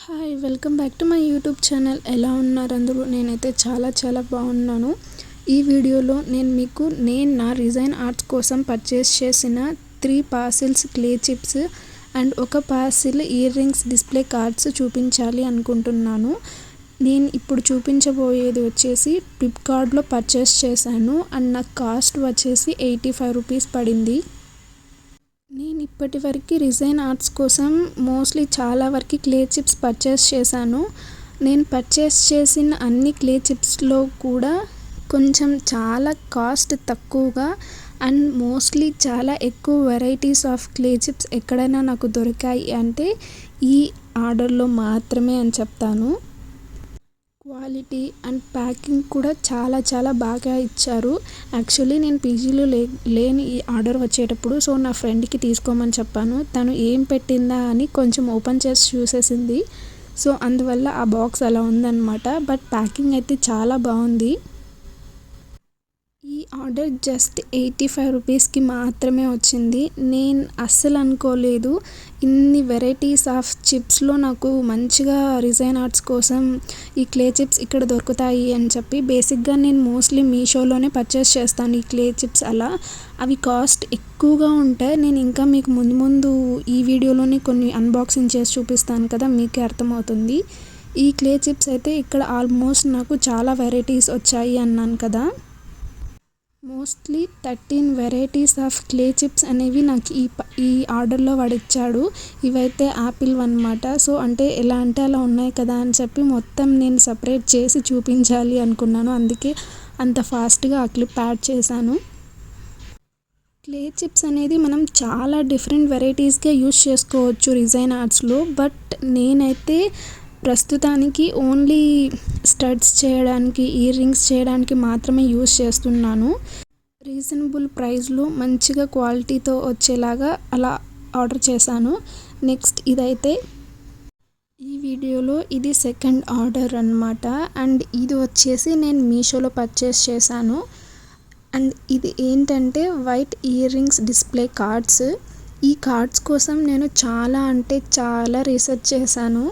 Hi welcome back to my YouTube channel. ఎలా ఉన్నారు అందరూ? నేనైతే చాలా బాగున్నాను. ఈ వీడియోలో నేను నా రిజైన్ ఆర్ట్స్ కోసం పర్చేస్ చేసిన 3 పార్సిల్స్ క్లే చిప్స్ అండ్ ఒక parcel ear rings display cards చూపించాలి అనుకుంటున్నాను. నేను ఇప్పుడు చూపించబోయేది వచ్చేసి ఫ్లిప్కార్ట్లో పర్చేస్ చేశాను అండ్ నాకు కాస్ట్ వచ్చేసి 85 రూపీస్ పడింది. నేను ఇప్పటి వరకు రిజైన్ ఆర్ట్స్ కోసం మోస్ట్లీ చాలా వరకు క్లే చిప్స్ పర్చేస్ చేశాను. నేను పర్చేస్ చేసిన అన్ని క్లే చిప్స్లో కూడా కొంచెం చాలా కాస్ట్ తక్కువగా అండ్ మోస్ట్లీ చాలా ఎక్కువ వెరైటీస్ ఆఫ్ క్లే చిప్స్ ఎక్కడైనా నాకు దొరికాయి అంటే ఈ ఆర్డర్లో మాత్రమే అని చెప్తాను. క్వాలిటీ అండ్ ప్యాకింగ్ కూడా చాలా బాగా ఇచ్చారు. యాక్చువల్లీ నేను పీజీలో లేని ఈ ఆర్డర్ వచ్చేటప్పుడు నా ఫ్రెండ్కి తీసుకోమని చెప్పాను. తను ఏం పెట్టిందా అని కొంచెం ఓపెన్ చేసి చూసేసింది. అందువల్ల ఆ బాక్స్ అలా ఉందన్నమాట. బట్ ప్యాకింగ్ అయితే చాలా బాగుంది. ఈ ఆర్డర్ జస్ట్ 85 రూపీస్కి మాత్రమే వచ్చింది. నేను అస్సలు అనుకోలేదు ఇన్ని వెరైటీస్ ఆఫ్ చిప్స్లో నాకు మంచిగా రిజైన్ ఆర్ట్స్ కోసం ఈ క్లే చిప్స్ ఇక్కడ దొరుకుతాయి అని చెప్పి. బేసిక్గా నేను మోస్ట్లీ మీషోలోనే పర్చేస్ చేస్తాను ఈ క్లే చిప్స్. అలా అవి కాస్ట్ ఎక్కువగా ఉంటాయి. నేను ఇంకా మీకు ముందు ఈ వీడియోలోనే కొన్ని అన్బాక్సింగ్ చేసి చూపిస్తాను కదా, మీకే అర్థమవుతుంది. ఈ క్లే చిప్స్ అయితే ఇక్కడ ఆల్మోస్ట్ నాకు చాలా వెరైటీస్ వచ్చాయి అన్నాను కదా. Mostly 13 varieties of clay chips అనేవి నాకు ఈ ఆర్డర్లో వాడిచ్చాడు. ఇవైతే యాపిల్ అన్నమాట. అంటే ఎలా అంటే అలా ఉన్నాయి కదా అని చెప్పి మొత్తం నేను సపరేట్ చేసి చూపించాలి అనుకున్నాను. అందుకే అంత ఫాస్ట్గా ఆ క్లిప్ యాడ్ చేశాను. క్లే చిప్స్ అనేది మనం చాలా డిఫరెంట్ వెరైటీస్గా యూస్ చేసుకోవచ్చు రిజైన్ ఆర్ట్స్లో. బట్ నేనైతే ప్రస్తుతానికి ఓన్లీ స్టడ్స్ చేయడానికి, ఇయర్ రింగ్స్ చేయడానికి మాత్రమే యూస్ చేస్తున్నాను. రీజనబుల్ ప్రైస్లో మంచిగా క్వాలిటీతో వచ్చేలాగా అలా ఆర్డర్ చేశాను. నెక్స్ట్ ఇదైతే ఈ వీడియోలో ఇది సెకండ్ ఆర్డర్ అన్నమాట. అండ్ ఇది వచ్చేసి నేను మీషోలో పర్చేస్ చేశాను. అండ్ ఇది ఏంటంటే white ear rings display cards. ఈ కార్డ్స్ కోసం నేను చాలా రీసెర్చ్ చేశాను.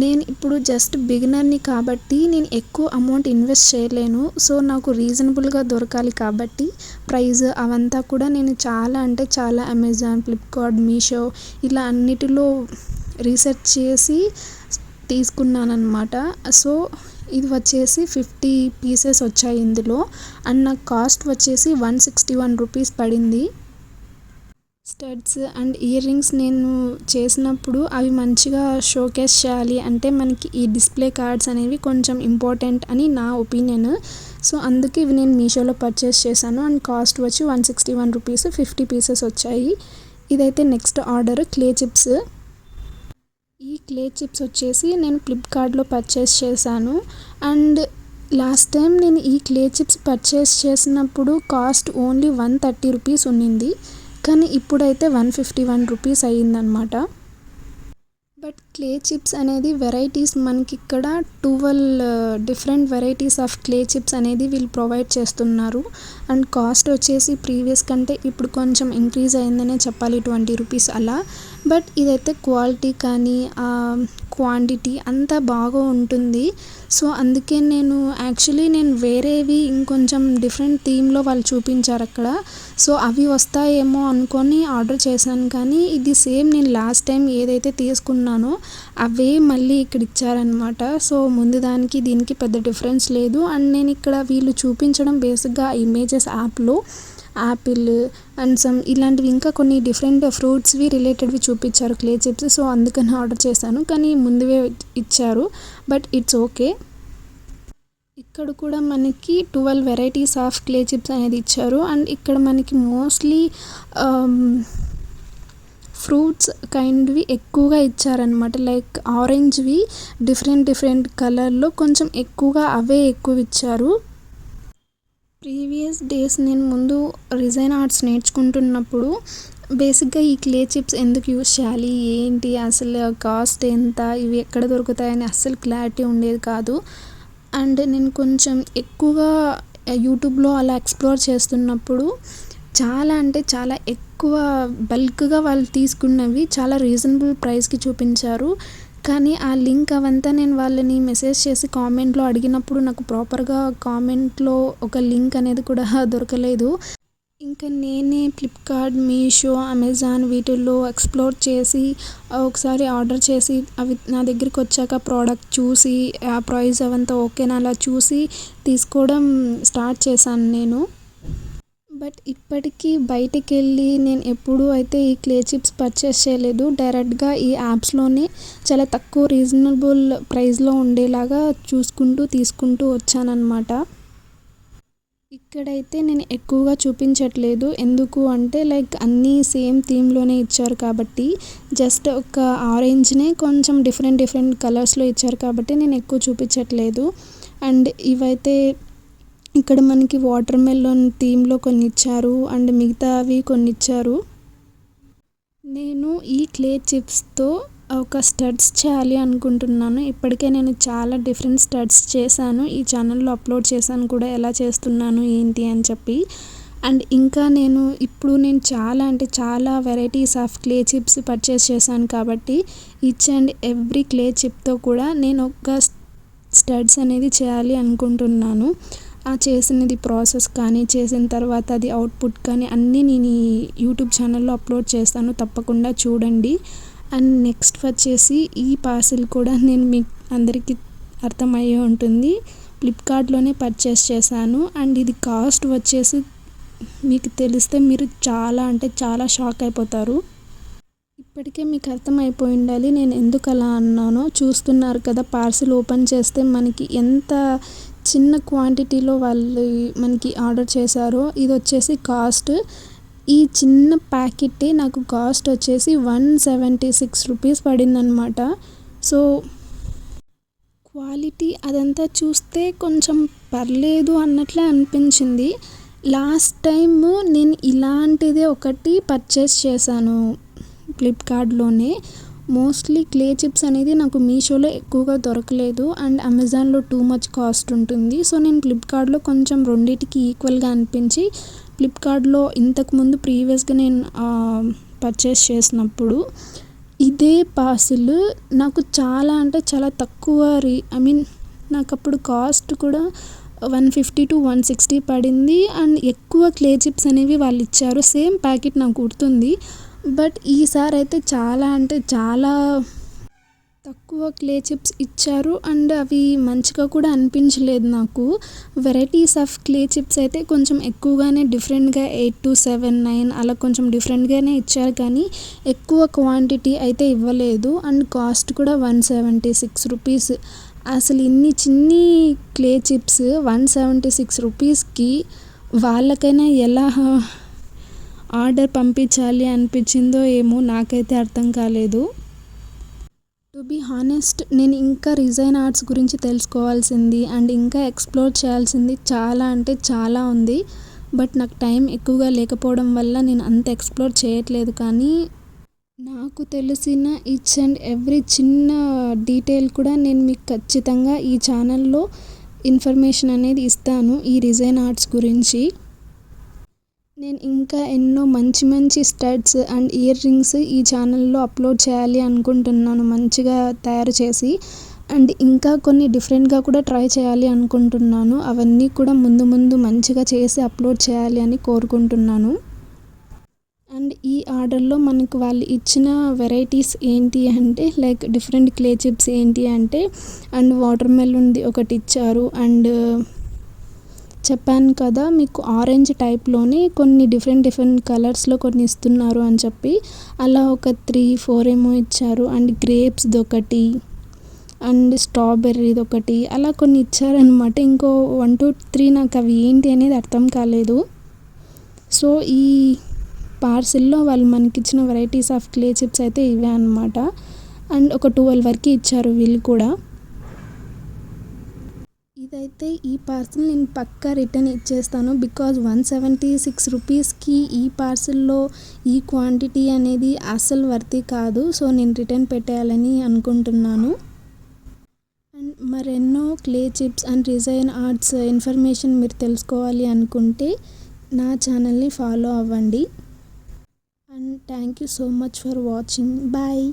నేను ఇప్పుడు జస్ట్ బిగినర్ని కాబట్టి నేను ఎక్కువ అమౌంట్ ఇన్వెస్ట్ చేయలేను. నాకు రీజనబుల్గా దొరకాలి కాబట్టి ప్రైస్ అవంతా కూడా నేను చాలా అమెజాన్, ఫ్లిప్కార్ట్, మీషో ఇలా అన్నిటిలో రీసెర్చ్ చేసి తీసుకున్నాను అన్నమాట. ఇది వచ్చేసి 50 పీసెస్ వచ్చాయి ఇందులో. అండ్ నాకు కాస్ట్ వచ్చేసి 161 రూపీస్ పడింది. స్టడ్స్ అండ్ ఇయర్ రింగ్స్ నేను చేసినప్పుడు అవి మంచిగా షోకేస్ చేయాలి అంటే మనకి ఈ డిస్ప్లే కార్డ్స్ అనేవి కొంచెం ఇంపార్టెంట్ అని నా ఒపీనియన్. అందుకే ఇవి నేను మీషోలో పర్చేస్ చేశాను. అండ్ కాస్ట్ వచ్చి 161 రూపీస్, 50 పీసెస్ వచ్చాయి. ఇదైతే నెక్స్ట్ ఆర్డర్ క్లే చిప్స్. ఈ క్లే చిప్స్ వచ్చేసి నేను ఫ్లిప్కార్ట్లో పర్చేస్ చేశాను. అండ్ లాస్ట్ టైం నేను ఈ క్లే చిప్స్ పర్చేస్ చేసినప్పుడు కాస్ట్ ఓన్లీ 130 రూపీస్ ఉన్నింది. కానీ ఇప్పుడైతే 151 రూపీస్ అయ్యిందనమాట. బట్ క్లే చిప్స్ అనేది వెరైటీస్ మనకి ఇక్కడ 12 different varieties of clay chips అనేది వీళ్ళు ప్రొవైడ్ చేస్తున్నారు. అండ్ కాస్ట్ వచ్చేసి ప్రీవియస్ కంటే ఇప్పుడు కొంచెం ఇంక్రీజ్ అయిందనే చెప్పాలి, 20 రూపీస్ అలా. బట్ ఇదైతే క్వాలిటీ కానీ క్వాంటిటీ అంతా బాగా ఉంటుంది. అందుకే నేను వేరేవి ఇంకొంచెం డిఫరెంట్ థీమ్లో వాళ్ళు చూపించారు అక్కడ. అవి వస్తాయేమో అనుకొని ఆర్డర్ చేశాను. కానీ ఇది సేమ్ నేను లాస్ట్ టైం ఏదైతే తీసుకున్నానో అవే మళ్ళీ ఇక్కడ ఇచ్చారనమాట. ముందు దానికి దీనికి పెద్ద డిఫరెన్స్ లేదు. అండ్ నేను ఇక్కడ వీళ్ళు చూపించడం బేసిక్గా ఇమేజెస్ యాప్లో యాపిల్ అండ్ ఇలాంటివి ఇంకా కొన్ని డిఫరెంట్ ఫ్రూట్స్వి రిలేటెడ్వి చూపించారు క్లే చిప్స్. అందుకని ఆర్డర్ చేశాను. కానీ ముందువే ఇచ్చారు. But it's okay. ఇక్కడ కూడా మనకి 12 వెరైటీస్ ఆఫ్ క్లే చిప్స్ అనేది ఇచ్చారు. అండ్ ఇక్కడ మనకి మోస్ట్లీ ఫ్రూట్స్ కైండ్వి ఎక్కువగా ఇచ్చారనమాట. లైక్ ఆరెంజ్వి డిఫరెంట్ కలర్లో కొంచెం ఎక్కువగా అవే ఎక్కువ ఇచ్చారు. ప్రీవియస్ డేస్ నేను ముందు రిజైన్ ఆర్ట్స్ నేర్చుకుంటున్నప్పుడు బేసిక్గా ఈ క్లే చిప్స్ ఎందుకు యూస్ చేయాలి, ఏంటి అసలు కాస్ట్ ఎంత, ఇవి ఎక్కడ దొరుకుతాయని అస్సలు క్లారిటీ ఉండేది కాదు. అండ్ నేను కొంచెం ఎక్కువగా యూట్యూబ్లో అలా ఎక్స్ప్లోర్ చేస్తున్నప్పుడు చాలా ఎక్కువ బల్క్గా వాళ్ళు తీసుకున్నవి చాలా రీజనబుల్ ప్రైస్కి చూపించారు. కానీ ఆ లింక్ అవంతా నేను వాళ్ళని మెసేజ్ చేసి కామెంట్లో అడిగినప్పుడు నాకు ప్రాపర్గా కామెంట్లో ఒక లింక్ అనేది కూడా దొరకలేదు. ఇంకా నేనే ఫ్లిప్కార్ట్, మీషో, అమెజాన్ వీటిల్లో ఎక్స్‌ప్లోర్ చేసి ఒకసారి ఆర్డర్ చేసి అవి నా దగ్గరికి వచ్చాక ప్రోడక్ట్ చూసి ఆ ప్రైస్ అవంతా ఓకేనా అలా చూసి తీసుకోవడం స్టార్ట్ చేశాను నేను. బట్ ఇప్పటికీ బయటికెళ్ళి నేను ఎప్పుడూ అయితే ఈ క్లే చిప్స్ పర్చేస్ చేయలేదు. డైరెక్ట్‌గా ఈ యాప్స్‌లోనే చాలా తక్కువ రీజనబుల్ ప్రైస్‌లో ఉండేలాగా చూసుకుంటూ తీసుకుంటూ వచ్చానన్నమాట. ఇక్కడైతే నేను ఎక్కువగా చూపించట్లేదు. ఎందుకు అంటే లైక్ అన్నీ సేమ్ థీమ్‌లోనే ఇచ్చారు కాబట్టి జస్ట్ ఒక ఆరెంజ్‌నే కొంచెం డిఫరెంట్ కలర్స్‌లో ఇచ్చారు కాబట్టి నేను ఎక్కువ చూపించట్లేదు. అండ్ ఇవైతే ఇక్కడ మనకి వాటర్ మెలన్ థీమ్‌లో కొన్ని ఇచ్చారు. అండ్ మిగతావి కొన్ని ఇచ్చారు. నేను ఈ క్లే చిప్స్‌తో ఒక స్టడ్స్ చేయాలి అనుకుంటున్నాను. ఇప్పటికే నేను చాలా డిఫరెంట్ స్టడ్స్ చేశాను. ఈ ఛానల్‌లో అప్లోడ్ చేశాను కూడా ఎలా చేస్తున్నాను ఏంటి అని చెప్పి. అండ్ ఇంకా ఇప్పుడు నేను చాలా అంటే చాలా varieties of clay chips purchase చేశాను కాబట్టి ఈచ్ అండ్ ఎవ్రీ క్లే చిప్‌తో కూడా నేను ఒక స్టడ్స్ అనేది చేయాలి అనుకుంటున్నాను. ఆ చేసినది ప్రాసెస్ కానీ చేసిన తర్వాత అది అవుట్పుట్ కానీ అన్నీ నేను ఈ యూట్యూబ్ ఛానల్లో అప్లోడ్ చేస్తాను. తప్పకుండా చూడండి. అండ్ నెక్స్ట్ వచ్చేసి ఈ పార్సిల్ కూడా నేను మీకు అందరికీ అర్థమయ్యే ఉంటుంది. ఫ్లిప్కార్ట్‌లోనే పర్చేస్ చేశాను. అండ్ ఇది కాస్ట్ వచ్చేసి మీకు తెలిస్తే మీరు చాలా అంటే చాలా షాక్ అయిపోతారు. ఇప్పటికే మీకు అర్థమైపోయి ఉండాలి నేను ఎందుకు అలా అన్నానో. చూస్తున్నారు కదా పార్సిల్ ఓపెన్ చేస్తే మనకి ఎంత చిన్న క్వాంటిటీలో వాళ్ళు మనకి ఆర్డర్ చేశారో. ఇది వచ్చేసి కాస్ట్ ఈ చిన్న ప్యాకెట్టే నాకు కాస్ట్ వచ్చేసి 176 రూపీస్ పడిందనమాట. సో క్వాలిటీ అదంతా చూస్తే కొంచెం పర్లేదు అన్నట్లే అనిపించింది. లాస్ట్ టైం నేను ఇలాంటిదే ఒకటి పర్చేస్ చేశాను ఫ్లిప్కార్ట్‌లోనే. మోస్ట్లీ క్లే చిప్స్ అనేది నాకు మీషోలో ఎక్కువగా దొరకలేదు. అండ్ అమెజాన్‌లో టూ మచ్ కాస్ట్ ఉంటుంది. సో నేను ఫ్లిప్కార్ట్‌లో కొంచెం రెండిటికి ఈక్వల్గా అనిపించి ఫ్లిప్కార్ట్‌లో ఇంతకుముందు ప్రీవియస్‌గా నేను పర్చేస్ చేసినప్పుడు ఇదే పార్సిల్ నాకు చాలా అంటే చాలా తక్కువ నాకు అప్పుడు కాస్ట్ కూడా 150 to 160 పడింది. అండ్ ఎక్కువ క్లే చిప్స్ అనేవి వాళ్ళు ఇచ్చారు. సేమ్ ప్యాకెట్ నాకు గుర్తుంది. బట్ ఈసారి అయితే చాలా అంటే చాలా తక్కువ క్లే చిప్స్ ఇచ్చారు. అండ్ అవి మంచిగా కూడా అనిపించలేదు నాకు. వెరైటీస్ ఆఫ్ క్లే చిప్స్ అయితే కొంచెం ఎక్కువగానే డిఫరెంట్‌గా 8 to 7, 9 అలా కొంచెం డిఫరెంట్‌గానే ఇచ్చారు కానీ ఎక్కువ క్వాంటిటీ అయితే ఇవ్వలేదు. అండ్ కాస్ట్ కూడా 176 రూపీస్. అసలు ఇన్ని చిన్ని క్లే చిప్స్ 176 రూపీస్‌కి వాళ్ళకైనా ఎలా ఆర్డర్ పంపించాలి అనిపించిందో ఏమో నాకైతే అర్థం కాలేదు. టు బీ హానెస్ట్ నేను ఇంకా రిజైన్ ఆర్ట్స్ గురించి తెలుసుకోవాల్సింది అండ్ ఇంకా ఎక్స్‌ప్లోర్ చేయాల్సింది చాలా అంటే చాలా ఉంది. బట్ నాకు టైం ఎక్కువగా లేకపోవడం వల్ల నేను అంత ఎక్స్‌ప్లోర్ చేయట్లేదు. కానీ నాకు తెలిసిన ఈచ్ అండ్ ఎవ్రీ చిన్న డీటెయిల్ కూడా నేను మీకు ఖచ్చితంగా ఈ ఛానల్లో ఇన్ఫర్మేషన్ అనేది ఇస్తాను ఈ రిజైన్ ఆర్ట్స్ గురించి. నేను ఇంకా ఎన్నో మంచి స్టడ్స్ అండ్ ఇయర్ రింగ్స్ ఈ ఛానల్లో అప్లోడ్ చేయాలి అనుకుంటున్నాను మంచిగా తయారు చేసి. అండ్ ఇంకా కొన్ని డిఫరెంట్గా కూడా ట్రై చేయాలి అనుకుంటున్నాను. అవన్నీ కూడా ముందు మంచిగా చేసి అప్లోడ్ చేయాలి అని కోరుకుంటున్నాను. అండ్ ఈ ఆర్డర్లో మనకు వాళ్ళు ఇచ్చిన వెరైటీస్ ఏంటి అంటే లైక్ డిఫరెంట్ క్లే చిప్స్ ఏంటి అంటే అండ్ వాటర్ మెలన్‌ది ఒకటి ఇచ్చారు. అండ్ చెప్పాను కదా మీకు ఆరెంజ్ టైప్‌లోనే కొన్ని డిఫరెంట్ కలర్స్‌లో కొన్ని ఇస్తున్నారు అని చెప్పి. అలా ఒక 3, 4 ఏమో ఇచ్చారు. అండ్ గ్రేప్స్‌ది ఒకటి అండ్ స్ట్రాబెర్రీది ఒకటి అలా కొన్ని ఇచ్చారనమాట. ఇంకో 1 to 3 నాకు అవి ఏంటి అనేది అర్థం కాలేదు. సో ఈ పార్సిల్‌లో వాళ్ళు మనకిచ్చిన వెరైటీస్ ఆఫ్ క్లే చిప్స్ అయితే ఇవే అనమాట. అండ్ ఒక 12 వరకు ఇచ్చారు వీళ్ళు కూడా. ఇదైతే ఈ పార్సిల్ నేను పక్కా రిటర్న్ ఇచ్చేస్తాను. బికాజ్ 176 రూపీస్‌కి ఈ పార్సిల్‌లో ఈ క్వాంటిటీ అనేది అస్సలు వర్తీ కాదు. సో నేను రిటర్న్ పెట్టేయాలని అనుకుంటున్నాను. అండ్ మరెన్నో clay chips and resin arts information మీరు తెలుసుకోవాలి అనుకుంటే నా ఛానల్ని ఫాలో అవ్వండి. And thank you so much for watching. Bye.